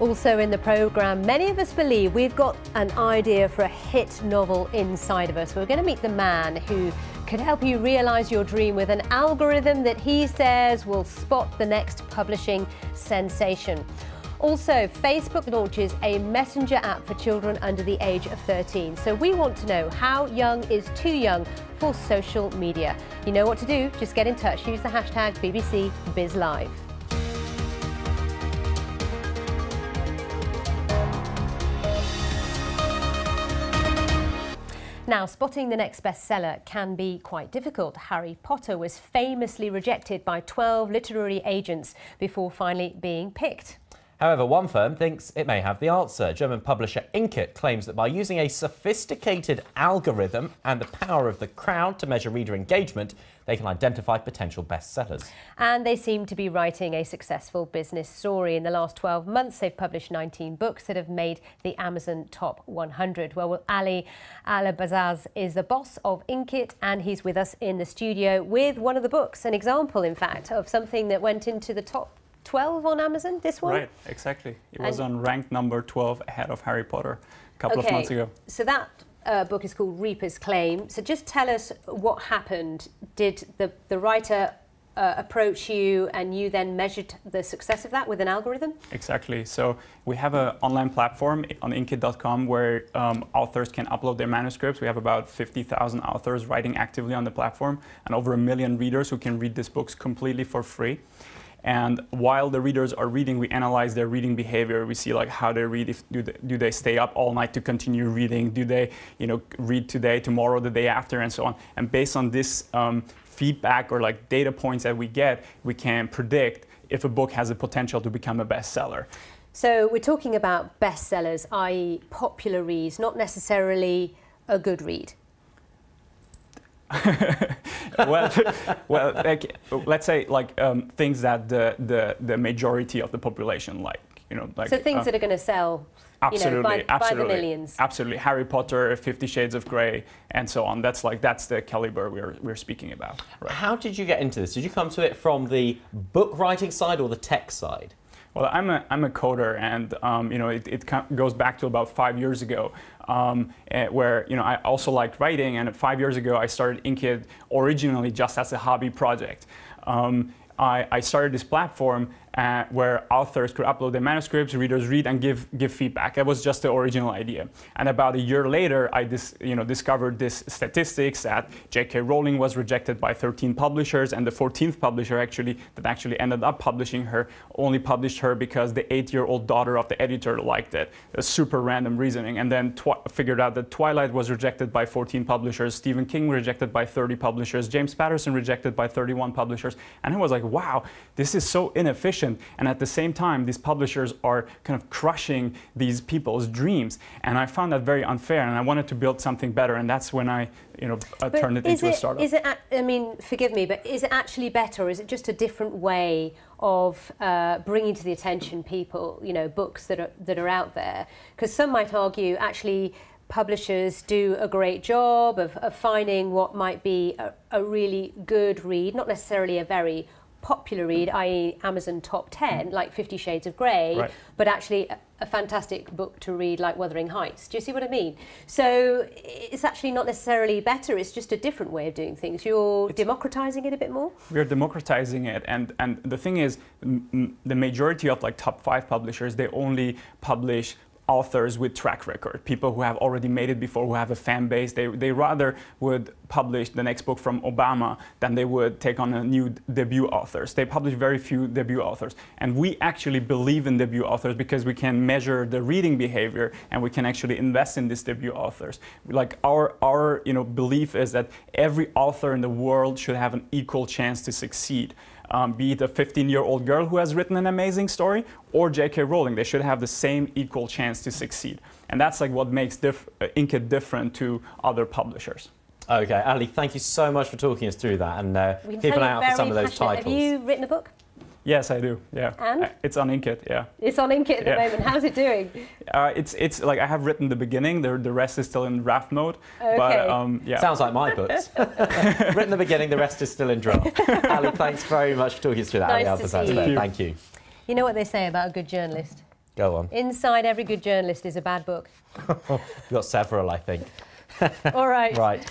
Also in the programme, many of us believe we've got an idea for a hit novel inside of us. We're going to meet the man who could help you realise your dream with an algorithm that he says will spot the next publishing sensation. Also, Facebook launches a messenger app for children under the age of 13. So we want to know, how young is too young for social media? You know what to do, just get in touch. Use the hashtag #BBCBizLive. Now, spotting the next bestseller can be quite difficult. Harry Potter was famously rejected by 12 literary agents before finally being picked. However, one firm thinks it may have the answer. German publisher Inkitt claims that by using a sophisticated algorithm and the power of the crowd to measure reader engagement, they can identify potential bestsellers. And they seem to be writing a successful business story. In the last 12 months, they've published 19 books that have made the Amazon Top 100. Well, Ali Al-Bazaz is the boss of Inkitt, and he's with us in the studio with one of the books, an example, in fact, of something that went into the top 12 on Amazon, this one? Right, exactly. It was on ranked number 12 ahead of Harry Potter a couple of months ago. So that book is called Reaper's Claim. So just tell us what happened. Did the writer approach you and you then measured the success of that with an algorithm? Exactly. So we have an online platform on Inkitt.com where authors can upload their manuscripts. We have about 50,000 authors writing actively on the platform and over 1 million readers who can read these books completely for free. And while the readers are reading, we analyze their reading behavior. We see like how they read. Do they stay up all night to continue reading? Do they, read today, tomorrow, the day after, and so on? And based on this feedback or like data points that we get, we can predict if a book has the potential to become a bestseller. So we're talking about bestsellers, i.e., popular reads, not necessarily a good read. well, like, let's say things that the majority of the population like, so things that are going to sell, absolutely, by the millions. Absolutely, Harry Potter, 50 Shades of Grey, and so on. That's the caliber we're speaking about. Right. How did you get into this? Did you come to it from the book writing side or the tech side? Well, I'm a coder, and it goes back to about 5 years ago, where I also liked writing. And 5 years ago, I started Inkitt originally just as a hobby project. I started this platform where authors could upload their manuscripts, readers read, and give feedback. That was just the original idea. And about a year later, I discovered this statistics that J.K. Rowling was rejected by 13 publishers, and the 14th publisher that actually ended up publishing her only published her because the 8-year-old daughter of the editor liked it. A super random reasoning. And then figured out that Twilight was rejected by 14 publishers, Stephen King rejected by 30 publishers, James Patterson rejected by 31 publishers. And I was like, wow, this is so inefficient. And at the same time, these publishers are kind of crushing these people's dreams. And I found that very unfair, and I wanted to build something better. And that's when I turned it into a startup. I mean, forgive me, but is it actually better, or is it just a different way of bringing to the attention people, books that are out there? Because some might argue, actually, publishers do a great job of finding what might be a really good read, not necessarily a very popular read, i.e. Amazon Top 10, like 50 Shades of Grey, right, but actually a fantastic book to read like Wuthering Heights. Do you see what I mean? So it's actually not necessarily better, it's just a different way of doing things. You're democratizing it a bit more? We're democratizing it, and the thing is, the majority of like top 5 publishers, they only publish authors with track record, people who have already made it before, who have a fan base. They rather would publish the next book from Obama than they would take on a new debut authors. They publish very few debut authors. And we actually believe in debut authors because we can measure the reading behavior and we can actually invest in these debut authors. Like our belief is that every author in the world should have an equal chance to succeed. Be it a 15-year-old girl who has written an amazing story or J.K. Rowling, they should have the same equal chance to succeed. And that's like what makes Inkitt different to other publishers. Okay, Ali, thank you so much for talking us through that, and keep an eye out for some of those titles. Have you written a book? Yes, I do. Yeah. And? It's on Inkitt. Yeah. It's on Inkitt at the moment. How's it doing? It's like I have written the beginning. The rest is still in draft mode. Okay. But yeah. Sounds like my books. Written the beginning. The rest is still in draft. Ali, thanks very much for talking us through that. Nice to see you. Thank you. You know what they say about a good journalist? Go on. Inside Every Good Journalist is a bad book. You've got several, I think. All right. Right.